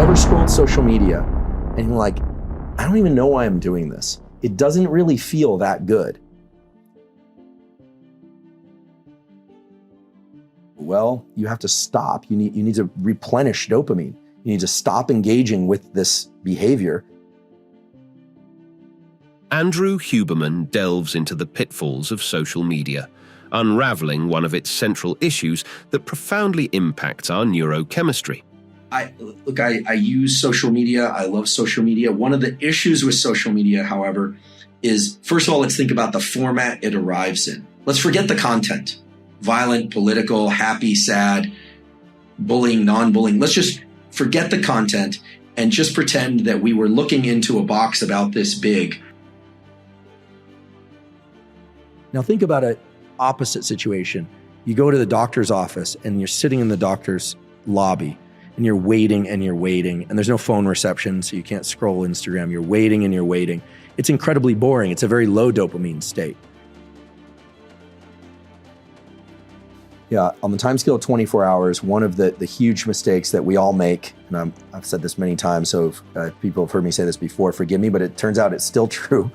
ever scrolled social media and you're like, I don't even know why I'm doing this. It doesn't really feel that good. Well, you have to stop. You need to replenish dopamine. You need to stop engaging with this behavior. Andrew Huberman delves into the pitfalls of social media, unraveling one of its central issues that profoundly impacts our neurochemistry. I use social media. I love social media. One of the issues with social media, however, is, first of all, let's think about the format it arrives in. Let's forget the content. Violent, political, happy, sad, bullying, non-bullying. Let's just forget the content and just pretend that we were looking into a box about this big. Now think about an opposite situation. You go to the doctor's office and you're sitting in the doctor's lobby and you're waiting and there's no phone reception, so you can't scroll Instagram. You're waiting and you're waiting. It's incredibly boring. It's a very low dopamine state. Yeah, on the time scale of 24 hours, one of the huge mistakes that we all make, and I've said this many times, so if people have heard me say this before, forgive me, but it turns out it's still true.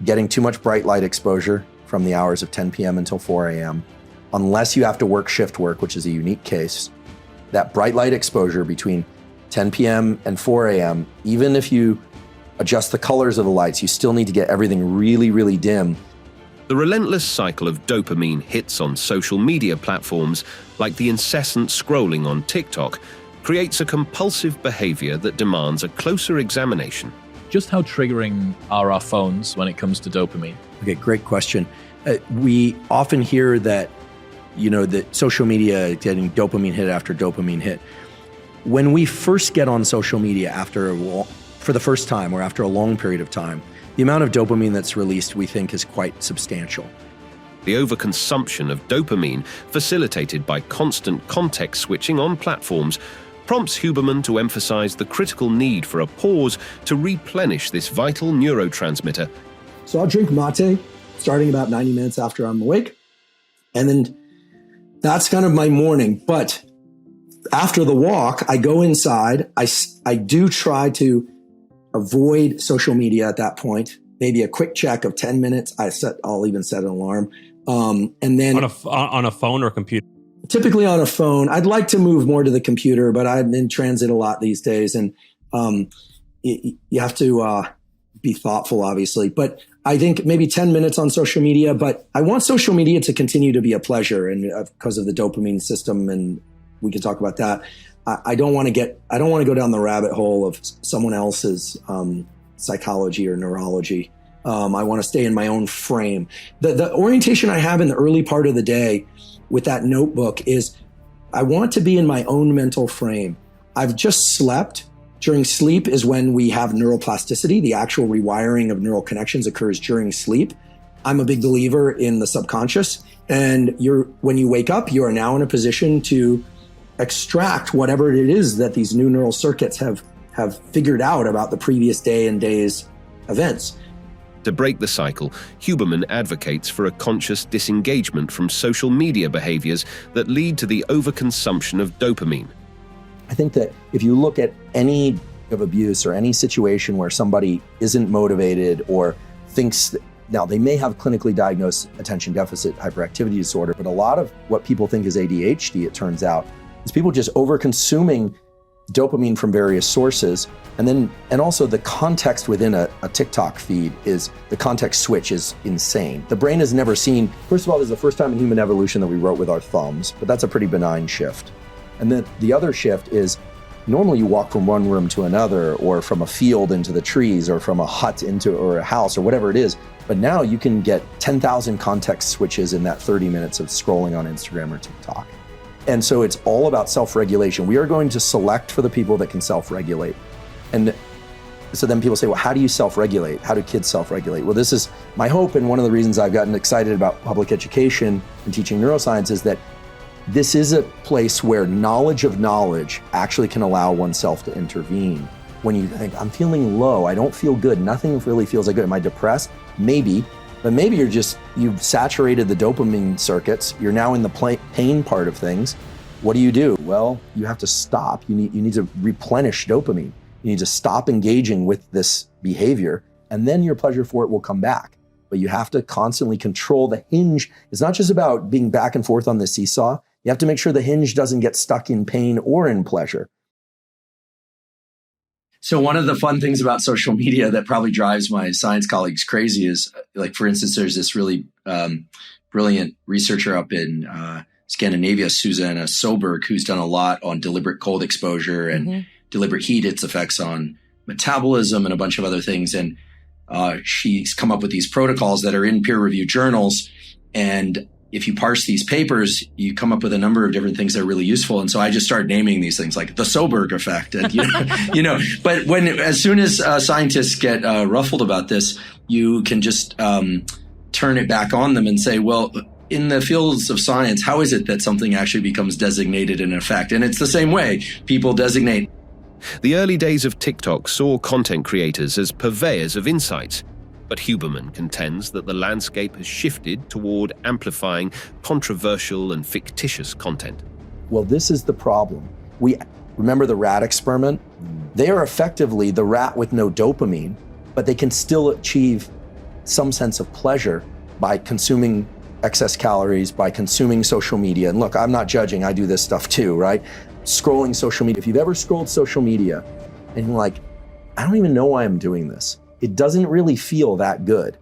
Getting too much bright light exposure from the hours of 10 p.m. until 4 a.m., unless you have to work shift work, which is a unique case, that bright light exposure between 10 p.m. and 4 a.m., even if you adjust the colors of the lights, you still need to get everything really, really dim. The relentless cycle of dopamine hits on social media platforms, like the incessant scrolling on TikTok, creates a compulsive behavior that demands a closer examination. Just how triggering are our phones when it comes to dopamine? Okay, great question. We often hear that, that social media getting dopamine hit after dopamine hit. When we first get on social media for the first time or after a long period of time, the amount of dopamine that's released, we think, is quite substantial. The overconsumption of dopamine, facilitated by constant context switching on platforms, prompts Huberman to emphasize the critical need for a pause to replenish this vital neurotransmitter. So I'll drink mate starting about 90 minutes after I'm awake. And then that's kind of my morning. But after the walk, I go inside. I do try to avoid social media at that point. Maybe a quick check of 10 minutes. I'll even set an alarm. And then on a phone or computer? Typically on a phone. I'd like to move more to the computer, but I'm in transit a lot these days, and you have to be thoughtful, obviously. But I think maybe 10 minutes on social media. But I want social media to continue to be a pleasure, and because of the dopamine system, and we can talk about that. I don't want to go down the rabbit hole of someone else's psychology or neurology. I want to stay in my own frame. The orientation I have in the early part of the day with that notebook is I want to be in my own mental frame. I've just slept. During sleep is when we have neuroplasticity. The actual rewiring of neural connections occurs during sleep. I'm a big believer in the subconscious. And when you wake up, you are now in a position to extract whatever it is that these new neural circuits have figured out about the previous day and day's events. To break the cycle, Huberman advocates for a conscious disengagement from social media behaviors that lead to the overconsumption of dopamine. I think that if you look at any of abuse or any situation where somebody isn't motivated or thinks that, now they may have clinically diagnosed attention deficit hyperactivity disorder, but a lot of what people think is ADHD, it turns out, is people just over-consuming dopamine from various sources. And also the context within a TikTok feed the context switch is insane. The brain has never seen, first of all, this is the first time in human evolution that we wrote with our thumbs, but that's a pretty benign shift. And then the other shift is normally you walk from one room to another, or from a field into the trees, or from a hut or a house, or whatever it is. But now you can get 10,000 context switches in that 30 minutes of scrolling on Instagram or TikTok. And so it's all about self-regulation. We are going to select for the people that can self-regulate. And so then people say, well, how do you self-regulate? How do kids self-regulate? Well, this is my hope, and one of the reasons I've gotten excited about public education and teaching neuroscience is that this is a place where knowledge of knowledge actually can allow oneself to intervene. When you think, I'm feeling low, I don't feel good, nothing really feels like good. Am I depressed? Maybe. But maybe you've saturated the dopamine circuits. You're now in the pain part of things. what do? Well, you have to stop. You need to replenish dopamine. You need to stop engaging with this behavior, and then your pleasure for it will come back. But you have to constantly control the hinge. It's not just about being back and forth on the seesaw. You have to make sure the hinge doesn't get stuck in pain or in pleasure. So one of the fun things about social media that probably drives my science colleagues crazy is, like, for instance, there's this really brilliant researcher up in Scandinavia, Susanna Soberg, who's done a lot on deliberate cold exposure and deliberate heat, its effects on metabolism and a bunch of other things. And she's come up with these protocols that are in peer-reviewed journals. And if you parse these papers, you come up with a number of different things that are really useful. And so I just started naming these things, like the Soberg effect. And, but as soon as scientists get ruffled about this, you can just turn it back on them and say, well, in the fields of science, how is it that something actually becomes designated an effect? And it's the same way people designate. The early days of TikTok saw content creators as purveyors of insights, but Huberman contends that the landscape has shifted toward amplifying controversial and fictitious content. Well, this is the problem. We remember the rat experiment? They are effectively the rat with no dopamine, but they can still achieve some sense of pleasure by consuming excess calories, by consuming social media. And look, I'm not judging, I do this stuff too, right? Scrolling social media. If you've ever scrolled social media and you're like, I don't even know why I'm doing this. It doesn't really feel that good.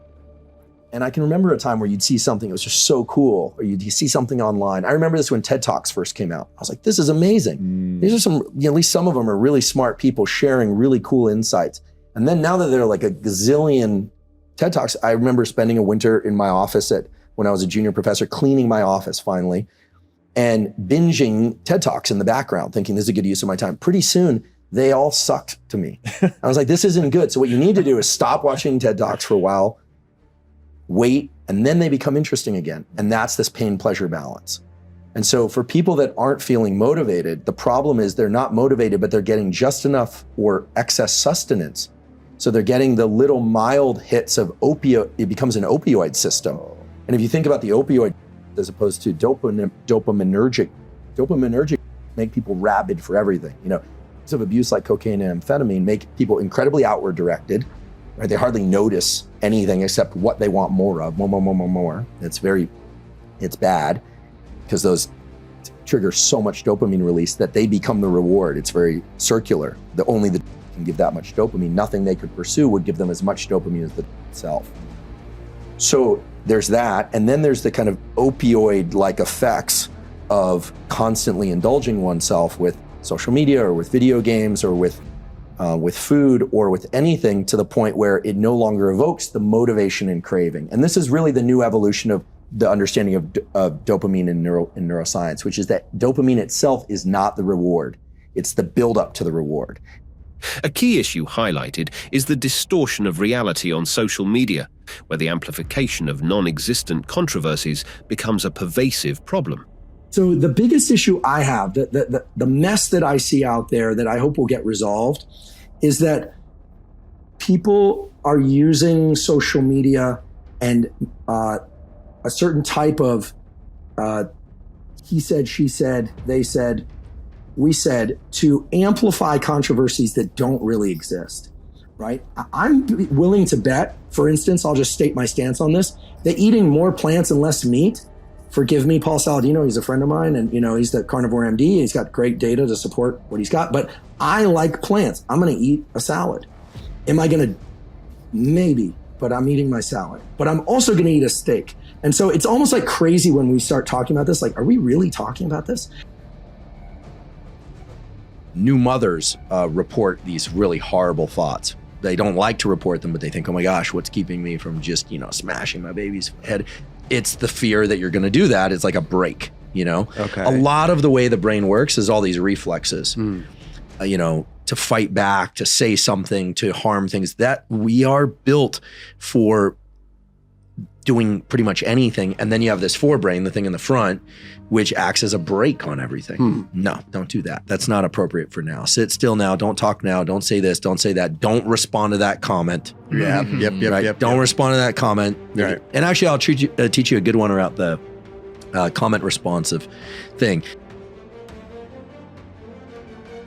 And I can remember a time where you'd see something that was just so cool, or you see something online. I remember this when TED Talks first came out. I was like, this is amazing. These are some, at least some of them are really smart people sharing really cool insights. And then now that there are like a gazillion TED Talks, I remember spending a winter in my office when I was a junior professor, cleaning my office finally, and binging TED Talks in the background, thinking this is a good use of my time. Pretty soon, they all sucked to me. I was like, this isn't good. So what you need to do is stop watching TED Talks for a while, wait, and then they become interesting again. And that's this pain-pleasure balance. And so for people that aren't feeling motivated, the problem is they're not motivated, but they're getting just enough or excess sustenance. So they're getting the little mild hits of opioid. It becomes an opioid system. And if you think about the opioid as opposed to dopaminergic make people rabid for everything. Of abuse like cocaine and amphetamine make people incredibly outward directed, right? They hardly notice anything except what they want more of, more. It's bad because those trigger so much dopamine release that they become the reward. It's very circular. Only the can give that much dopamine. Nothing they could pursue would give them as much dopamine as the itself. So there's that. And then there's the kind of opioid-like effects of constantly indulging oneself with social media or with video games or with food or with anything, to the point where it no longer evokes the motivation and craving. And this is really the new evolution of the understanding of dopamine in neuroscience, which is that dopamine itself is not the reward. It's the build-up to the reward. A key issue highlighted is the distortion of reality on social media, where the amplification of non-existent controversies becomes a pervasive problem. So the biggest issue I have, the mess that I see out there that I hope will get resolved, is that people are using social media and a certain type of he said, she said, they said, we said, to amplify controversies that don't really exist, right? I'm willing to bet, for instance, I'll just state my stance on this, that eating more plants and less meat, forgive me, Paul Saladino, he's a friend of mine, and he's the carnivore MD. He's got great data to support what he's got, but I like plants. I'm going to eat a salad. Am I going to? Maybe, but I'm eating my salad. But I'm also going to eat a steak. And so it's almost like crazy when we start talking about this. Like, are we really talking about this? New mothers report these really horrible thoughts. They don't like to report them, but they think, oh my gosh, what's keeping me from just, smashing my baby's head? It's the fear that you're going to do that. It's like a break, Okay. A lot of the way the brain works is all these reflexes, to fight back, to say something, to harm things, that we are built for doing pretty much anything. And then you have this forebrain, the thing in the front, which acts as a brake on everything. No, don't do that. That's not appropriate for now. Sit still now. Don't talk now. Don't say this. Don't say that. Don't respond to that comment. Yep. Don't respond to that comment. Right. And actually, I'll teach you a good one about the comment responsive thing.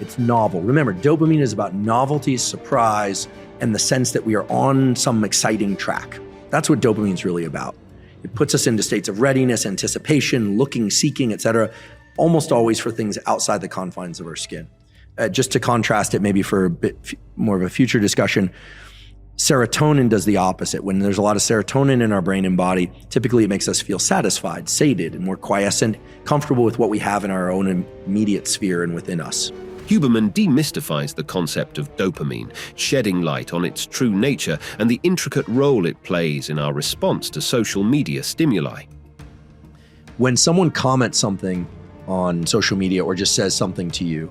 It's novel. Remember, dopamine is about novelty, surprise, and the sense that we are on some exciting track. That's what dopamine is really about. It puts us into states of readiness, anticipation, looking, seeking, etc., almost always for things outside the confines of our skin. Just to contrast it maybe for a bit more of a future discussion, serotonin does the opposite. When there's a lot of serotonin in our brain and body, typically it makes us feel satisfied, sated, and more quiescent, comfortable with what we have in our own immediate sphere and within us. Huberman demystifies the concept of dopamine, shedding light on its true nature and the intricate role it plays in our response to social media stimuli. When someone comments something on social media or just says something to you,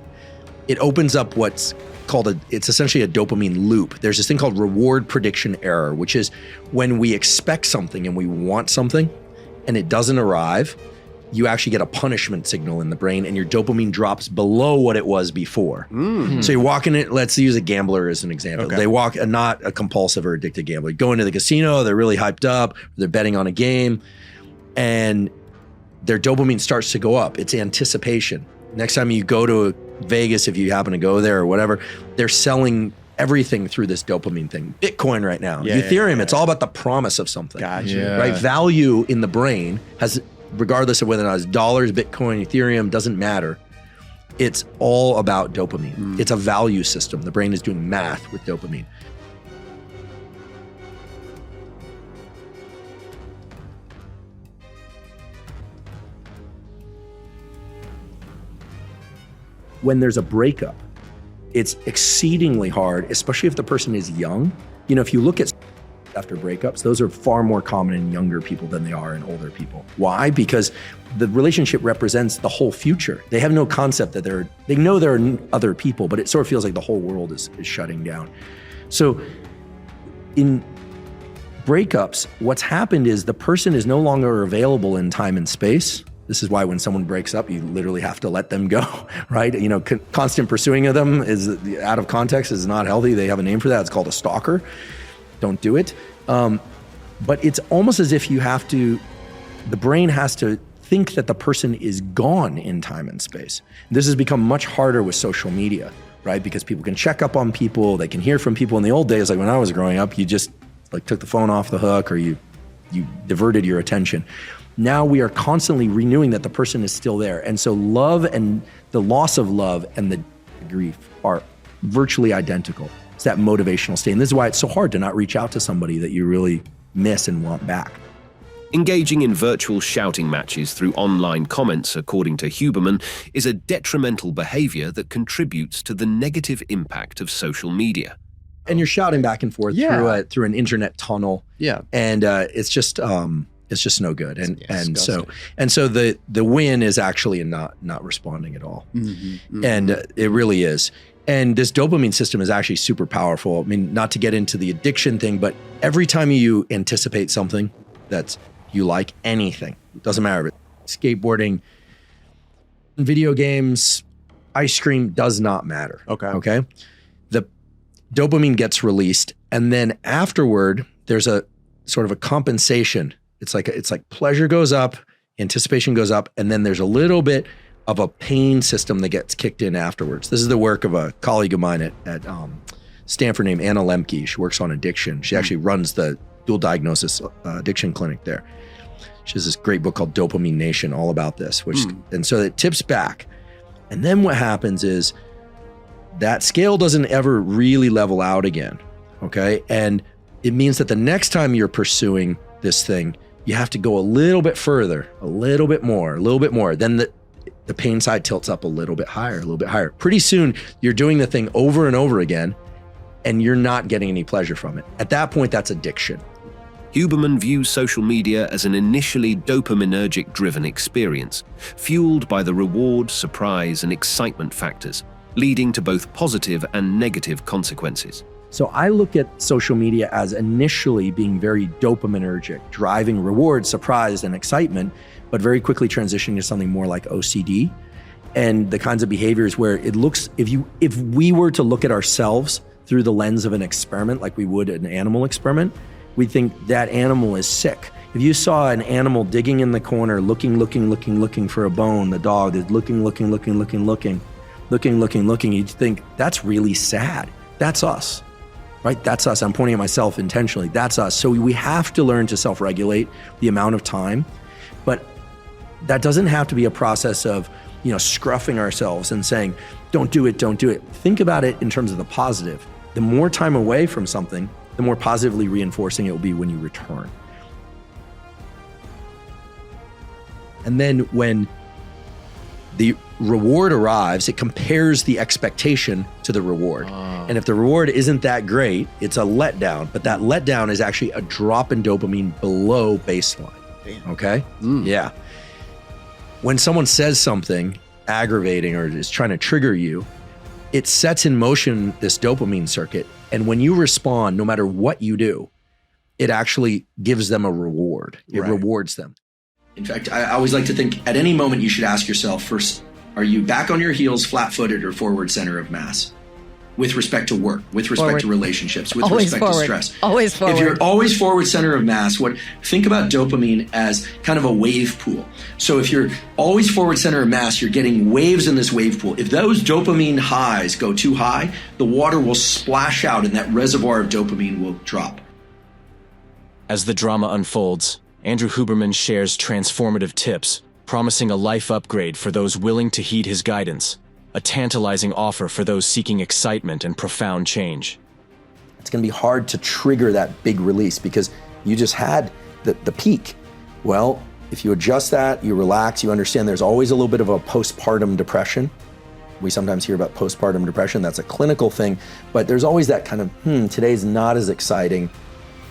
it opens up what's called it's essentially a dopamine loop. There's this thing called reward prediction error, which is when we expect something and we want something and it doesn't arrive, you actually get a punishment signal in the brain and your dopamine drops below what it was before. So you're walking it, let's use a gambler as an example. Okay. They walk, not a compulsive or addicted gambler, go into the casino, they're really hyped up, they're betting on a game, and their dopamine starts to go up. It's anticipation. Next time you go to Vegas, if you happen to go there or whatever, they're selling everything through this dopamine thing. Bitcoin right now, Ethereum, it's all about the promise of something. Gotcha. Right? Value in the brain has, regardless of whether or not it's dollars, Bitcoin, Ethereum, doesn't matter. It's all about dopamine. It's a value system. The brain is doing math with dopamine. When there's a breakup, it's exceedingly hard, especially if the person is young. You know, if you look at after breakups, those are far more common in younger people than they are in older people. Why? Because the relationship represents the whole future. They have no concept that they know there are other people, but it sort of feels like the whole world is shutting down. So in breakups, what's happened is the person is no longer available in time and space. This is why when someone breaks up, you literally have to let them go, right? You know, constant pursuing of them is out of context, is not healthy. They have a name for that. It's called a stalker. Don't do it. But it's almost as if the brain has to think that the person is gone in time and space. This has become much harder with social media, right? Because people can check up on people, they can hear from people. In the old days, like when I was growing up, you just like took the phone off the hook or you diverted your attention. Now we are constantly renewing that the person is still there. And so love and the loss of love and the grief are virtually identical. It's that motivational state. And this is why it's so hard to not reach out to somebody that you really miss and want back. Engaging in virtual shouting matches through online comments, according to Huberman, is a detrimental behavior that contributes to the negative impact of social media. And you're shouting back and forth through an internet tunnel. Yeah. And it's just no good. And so the win is actually in not responding at all. And it really is. And this dopamine system is actually super powerful. I mean, not to get into the addiction thing, but every time you anticipate something that you like, anything, doesn't matter, skateboarding, video games, ice cream, does not matter. Okay. The dopamine gets released, and then afterward, there's a sort of a compensation. It's like pleasure goes up, anticipation goes up, and then there's a little bit of a pain system that gets kicked in afterwards. This is the work of a colleague of mine at Stanford named Anna Lemke. She works on addiction. She actually runs the dual diagnosis addiction clinic there. She has this great book called Dopamine Nation, all about this. And so it tips back. And then what happens is that scale doesn't ever really level out again, okay? And it means that the next time you're pursuing this thing, you have to go a little bit further, a little bit more. Then the pain side tilts up a little bit higher. Pretty soon, you're doing the thing over and over again, and you're not getting any pleasure from it. At that point, that's addiction. Huberman views social media as an initially dopaminergic-driven experience, fueled by the reward, surprise, and excitement factors, leading to both positive and negative consequences. So I look at social media as initially being very dopaminergic, driving reward, surprise, and excitement, but very quickly transitioning to something more like OCD and the kinds of behaviors where it looks, if we were to look at ourselves through the lens of an experiment, like we would an animal experiment, we think that animal is sick. If you saw an animal digging in the corner, looking for a bone, the dog is looking, looking, you'd think, that's really sad. That's us, right? That's us. I'm pointing at myself intentionally. That's us. So we have to learn to self-regulate the amount of time, but that doesn't have to be a process of, scruffing ourselves and saying, don't do it. Think about it in terms of the positive. The more time away from something, the more positively reinforcing it will be when you return. And then when the reward arrives, it compares the expectation to the reward. And if the reward isn't that great, it's a letdown. But that letdown is actually a drop in dopamine below baseline. Damn. Okay? Yeah. When someone says something aggravating or is trying to trigger you, it sets in motion this dopamine circuit. And when you respond, no matter what you do, it actually gives them a reward. It rewards them. In fact, I always like to think at any moment you should ask yourself first, are you back on your heels, flat-footed, or forward center of mass? With respect to work, with respect to relationships, with respect to stress. Always forward. If you're always forward center of mass, think about dopamine as kind of a wave pool. So if you're always forward center of mass, you're getting waves in this wave pool. If those dopamine highs go too high, the water will splash out and that reservoir of dopamine will drop. As the drama unfolds, Andrew Huberman shares transformative tips, promising a life upgrade for those willing to heed his guidance. A tantalizing offer for those seeking excitement and profound change. It's going to be hard to trigger that big release because you just had the peak. Well, if you adjust that, you relax, you understand there's always a little bit of a postpartum depression. We sometimes hear about postpartum depression. That's a clinical thing, but there's always that kind of, today's not as exciting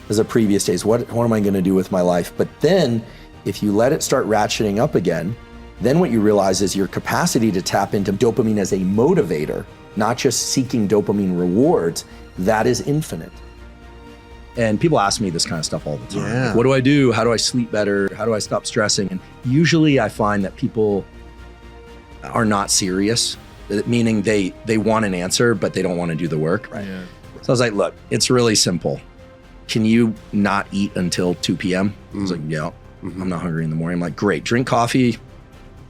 as the previous days. What am I going to do with my life? But then if you let it start ratcheting up again, then what you realize is your capacity to tap into dopamine as a motivator, not just seeking dopamine rewards, that is infinite. And people ask me this kind of stuff all the time. Yeah. Like, what do I do? How do I sleep better? How do I stop stressing? And usually I find that people are not serious, meaning they want an answer, but they don't want to do the work. Right. Yeah. So I was like, look, it's really simple. Can you not eat until 2 p.m.? I was like, yeah, I'm not hungry in the morning. I'm like, great, drink coffee,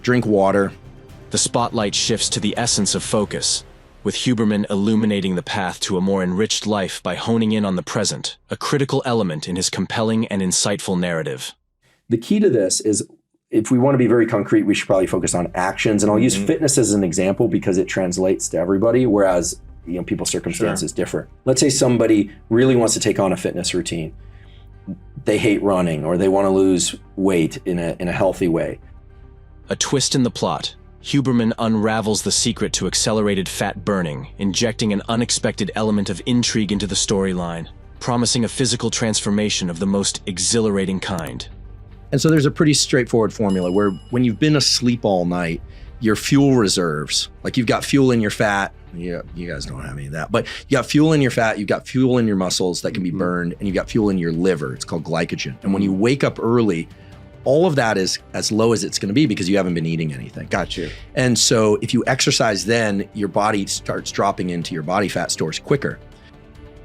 drink water. The spotlight shifts to the essence of focus, with Huberman illuminating the path to a more enriched life by honing in on the present, a critical element in his compelling and insightful narrative. The key to this is, if we want to be very concrete, we should probably focus on actions. And I'll use fitness as an example because it translates to everybody, whereas people's circumstances differ. Let's say somebody really wants to take on a fitness routine. They hate running or they want to lose weight in a healthy way. A twist in the plot, Huberman unravels the secret to accelerated fat burning, injecting an unexpected element of intrigue into the storyline, promising a physical transformation of the most exhilarating kind. And so there's a pretty straightforward formula where when you've been asleep all night, your fuel reserves, like you've got fuel in your fat, you guys don't have any of that, but you got fuel in your fat, you've got fuel in your muscles that can be burned, and you've got fuel in your liver. It's called glycogen. And when you wake up early, all of that is as low as it's going to be because you haven't been eating anything. Got you. And so if you exercise then, your body starts dropping into your body fat stores quicker.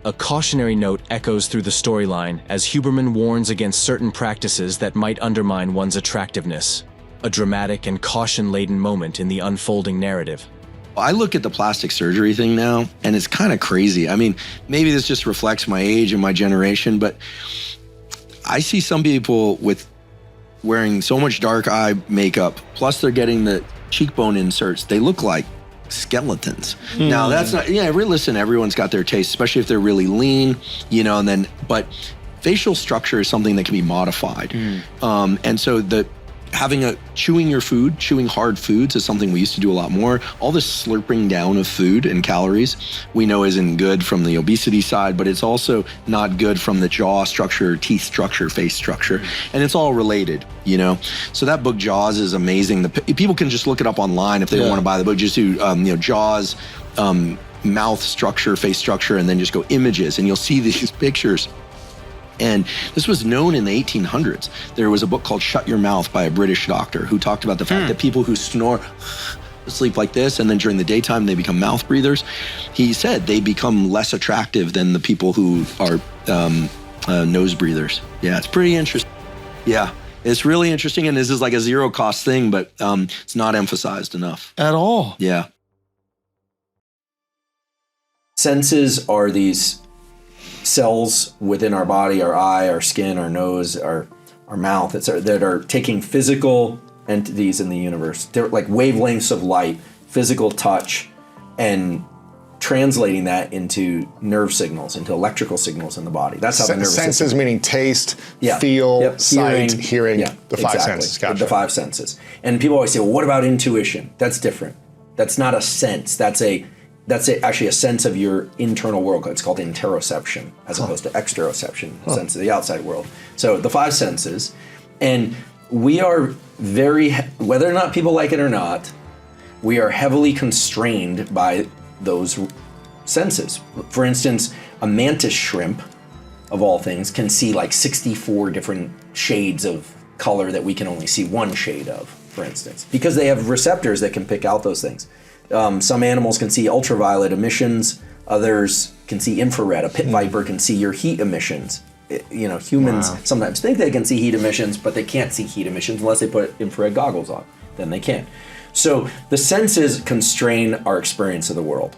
A cautionary note echoes through the storyline as Huberman warns against certain practices that might undermine one's attractiveness. A dramatic and caution-laden moment in the unfolding narrative. I look at the plastic surgery thing now, and it's kind of crazy. I mean, maybe this just reflects my age and my generation, but I see some people with wearing so much dark eye makeup, plus they're getting the cheekbone inserts. They look like skeletons. Now that's not, listen, everyone's got their taste, especially if they're really lean, but facial structure is something that can be modified. And so chewing hard foods is something we used to do a lot more. All this slurping down of food and calories we know isn't good from the obesity side, but it's also not good from the jaw structure, teeth structure, face structure. And it's all related, So that book Jaws is amazing. People can just look it up online if they want to buy the book. Just do, Jaws, mouth structure, face structure, and then just go images and you'll see these pictures. And this was known in the 1800s. There was a book called Shut Your Mouth by a British doctor who talked about the fact that people who snore, sleep like this, and then during the daytime they become mouth breathers. He said they become less attractive than the people who are nose breathers. Yeah, it's pretty interesting. Yeah, it's really interesting. And this is like a zero cost thing, but it's not emphasized enough. At all. Yeah. senses are these cells within our body, our eye, our skin, our nose, our mouth, that are taking physical entities in the universe. They're like wavelengths of light, physical touch, and translating that into nerve signals, into electrical signals in the body. That's how the nervous senses system. meaning taste, feel, sight, hearing, the five senses. Gotcha. The five senses. And people always say, well, what about intuition? That's different. That's not a sense. That's actually a sense of your internal world. It's called interoception as opposed to exteroception, sense of the outside world. So the five senses, and we are whether or not people like it or not, we are heavily constrained by those senses. For instance, a mantis shrimp, of all things, can see like 64 different shades of color that we can only see one shade of, for instance, because they have receptors that can pick out those things. Some animals can see ultraviolet emissions, others can see infrared. A pit viper can see your heat emissions. Humans sometimes think they can see heat emissions, but they can't see heat emissions unless they put infrared goggles on. Then they can. So the senses constrain our experience of the world.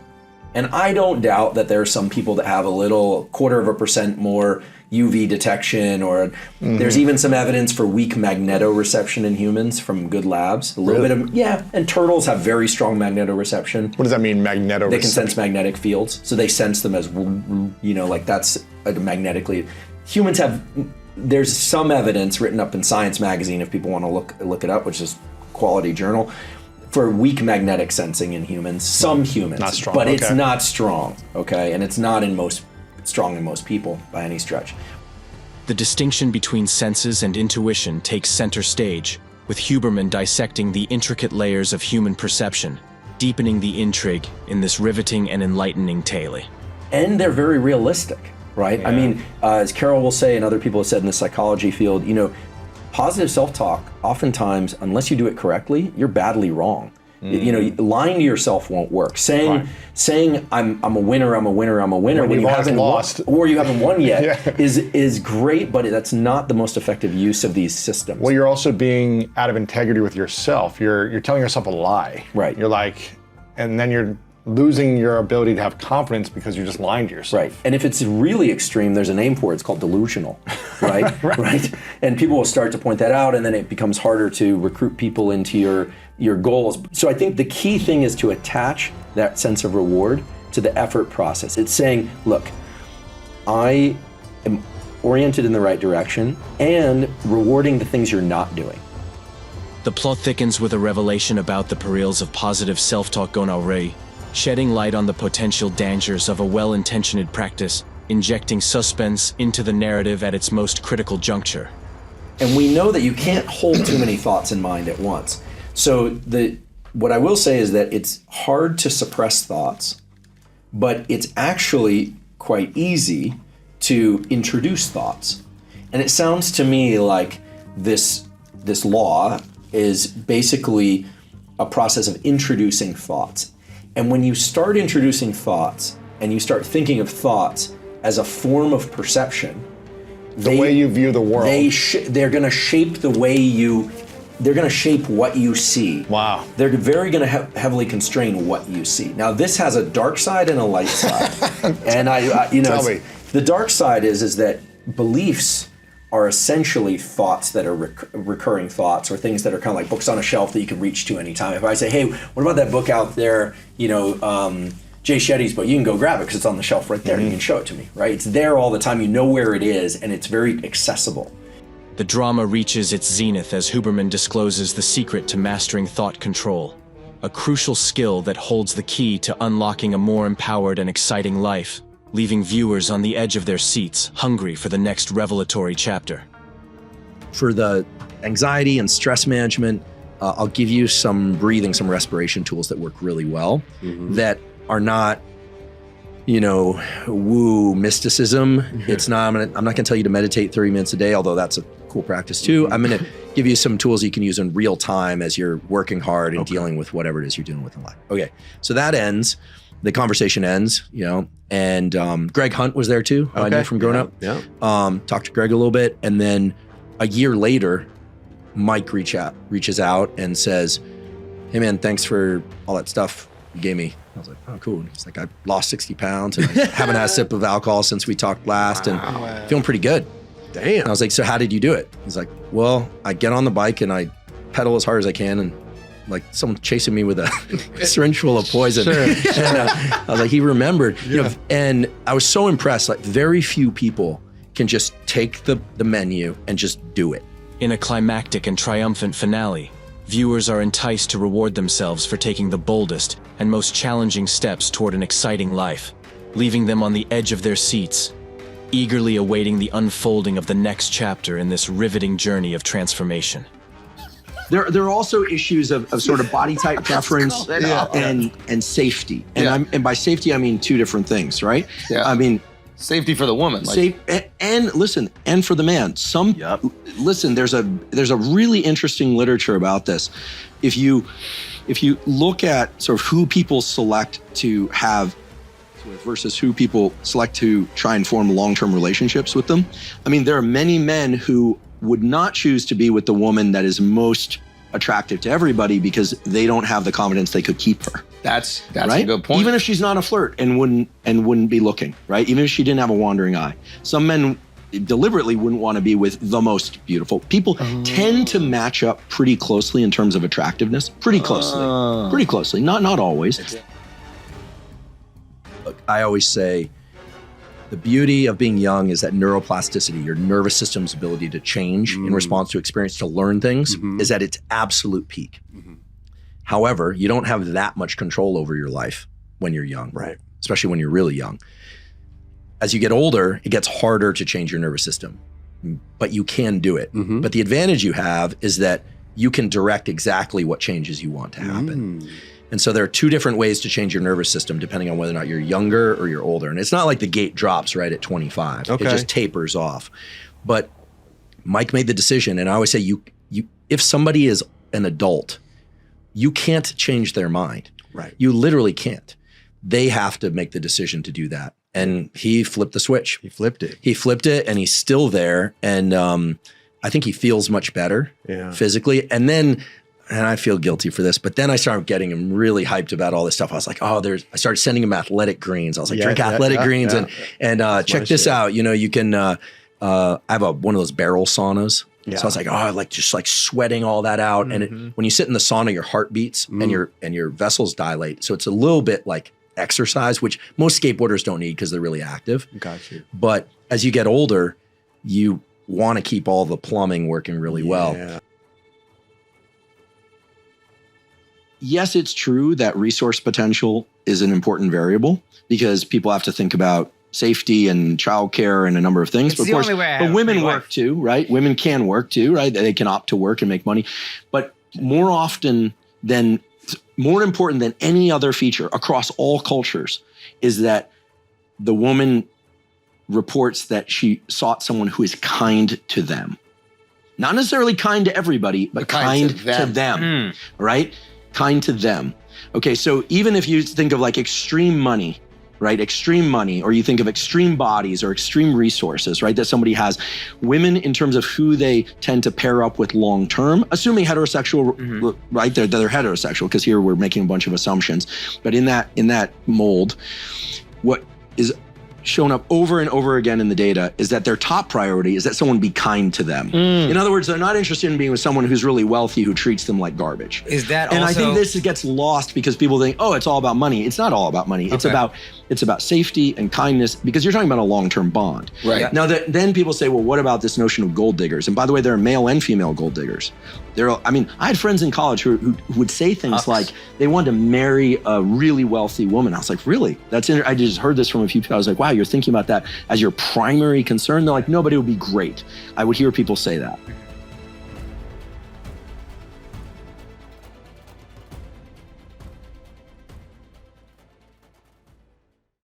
And I don't doubt that there are some people that have a little 0.25% more UV detection, or there's even some evidence for weak magnetoreception in humans from good labs. A little bit of, and turtles have very strong magnetoreception. What does that mean, magnetoreception? They can sense magnetic fields, so they sense them as, like that's magnetically. Humans have, there's some evidence written up in Science magazine if people want to look it up, which is quality journal, for weak magnetic sensing in humans. Some humans, not strong, but it's not strong, okay? And it's not strong in most people by any stretch. The distinction between senses and intuition takes center stage, with Huberman dissecting the intricate layers of human perception, deepening the intrigue in this riveting and enlightening tale. And they're very realistic, right? Yeah. I mean, as Carol will say, and other people have said in the psychology field, positive self-talk, oftentimes, unless you do it correctly, you're badly wrong. Lying to yourself won't work. Saying I'm a winner when you haven't lost or you haven't won yet is great, but that's not the most effective use of these systems. Well, you're also being out of integrity with yourself. You're telling yourself a lie. Right. You're like, and then you're losing your ability to have confidence because you're just lying to yourself. Right. And if it's really extreme, there's a name for it. It's called delusional, right? right. And people will start to point that out, and then it becomes harder to recruit people into your goals. So I think the key thing is to attach that sense of reward to the effort process. It's saying, look, I am oriented in the right direction and rewarding the things you're not doing. The plot thickens with a revelation about the perils of positive self-talk gonarrhea, shedding light on the potential dangers of a well-intentioned practice, injecting suspense into the narrative at its most critical juncture. And we know that you can't hold too many thoughts in mind at once. So what I will say is that it's hard to suppress thoughts, but it's actually quite easy to introduce thoughts. And it sounds to me like this law is basically a process of introducing thoughts. And when you start introducing thoughts and you start thinking of thoughts as a form of perception, the way you view the world, they're going to shape the way they're going to shape what you see. Wow. They're very going to heavily constrain what you see. Now, this has a dark side and a light side. And Tell me. The dark side is that beliefs are essentially thoughts that are recurring thoughts, or things that are kind of like books on a shelf that you can reach to anytime. If I say, hey, what about that book out there, Jay Shetty's book, you can go grab it because it's on the shelf right there. You can show it to me, right? It's there all the time. You know where it is, and it's very accessible. The drama reaches its zenith as Huberman discloses the secret to mastering thought control, a crucial skill that holds the key to unlocking a more empowered and exciting life, leaving viewers on the edge of their seats, hungry for the next revelatory chapter. For the anxiety and stress management, I'll give you some breathing, some respiration tools that work really well, that are not, woo mysticism. It's not, I'm not gonna tell you to meditate 30 minutes a day, although that's a cool practice too. I'm gonna give you some tools you can use in real time as you're working hard and dealing with whatever it is you're dealing with in life. Okay, so that ends. The conversation ends, and Greg Hunt was there too, who I knew from growing up. Yeah. Talked to Greg a little bit, and then a year later, Mike reaches out and says, hey man, thanks for all that stuff He gave me, I was like, oh, cool. And he's like, I lost 60 pounds and I haven't had a sip of alcohol since we talked last and feeling pretty good. Damn. And I was like, so how did you do it? He's like, well, I get on the bike and I pedal as hard as I can and like someone chasing me with a syringe full of poison. Sure. And, I was like, he remembered. You know, and I was so impressed. Like very few people can just take the menu and just do it. In a climactic and triumphant finale, viewers are enticed to reward themselves for taking the boldest and most challenging steps toward an exciting life, leaving them on the edge of their seats, eagerly awaiting the unfolding of the next chapter in this riveting journey of transformation. There are also issues of sort of body type preference and safety. And by safety, I mean two different things, right? Yeah. I mean, Safety for the woman. Like, safe and listen, and for the man. Listen, there's a really interesting literature about this. If you look at sort of who people select to have versus who people select to try and form long-term relationships with them, I mean, there are many men who would not choose to be with the woman that is most attractive to everybody because they don't have the confidence they could keep her. that's Right? a good point. Even if she's not a flirt and wouldn't be looking, right? Even if she didn't have a wandering eye. Some men deliberately wouldn't want to be with the most beautiful. People tend to match up pretty closely in terms of attractiveness. Pretty closely. Not always. Look, I always say the beauty of being young is that neuroplasticity, your nervous system's ability to change in response to experience, to learn things, is at its absolute peak. However, you don't have that much control over your life when you're young, Right. especially when you're really young. As you get older, it gets harder to change your nervous system, but you can do it. But the advantage you have is that you can direct exactly what changes you want to happen. And so there are two different ways to change your nervous system depending on whether or not you're younger or you're older. And it's not like the gate drops right at 25. Okay. It just tapers off. But Mike made the decision, and I always say, you if somebody is an adult, you can't change their mind. Right. You literally can't. They have to make the decision to do that. And he flipped the switch. He flipped it. He flipped it, and he's still there. And I think he feels much better physically. And then, and I feel guilty for this, but then I started getting him really hyped about all this stuff. I was like, oh, I started sending him athletic greens. I was like, drink athletic greens and check this out. You know, you can, I have one of those barrel saunas. Yeah. So I was like, oh, I like just like sweating all that out. And when you sit in the sauna, your heart beats and your vessels dilate. So it's a little bit like exercise, which most skateboarders don't need because they're really active. Got you. But as you get older, you want to keep all the plumbing working really well. Yes, it's true that resource potential is an important variable because people have to think about safety and childcare and a number of things. It's the only way I have but a women free work life. too, right? Women can work too, right? They can opt to work and make money. But more often than, more important than any other feature across all cultures is that the woman reports that she sought someone who is kind to them. Not necessarily kind to everybody, but kind to them, right? Kind to them. Okay, so even if you think of like extreme money, right? Extreme money, or you think of extreme bodies or extreme resources, right? That somebody has. Women, in terms of who they tend to pair up with long term, assuming heterosexual, right? They're heterosexual, because here we're making a bunch of assumptions. But in that mold, what is shown up over and over again in the data is that their top priority is that someone be kind to them. In other words, they're not interested in being with someone who's really wealthy who treats them like garbage. Is that And also... I think this gets lost because people think, oh, it's all about money. It's not all about money. It's about safety and kindness, because you're talking about a long-term bond. Right. Yeah. Now, then people say, well, what about this notion of gold diggers? And by the way, there are male and female gold diggers. I had friends in college who would say things like they wanted to marry a really wealthy woman. I was like, really? I just heard this from a few people. I was like, wow, you're thinking about that as your primary concern? They're like, no, but it would be great. I would hear people say that.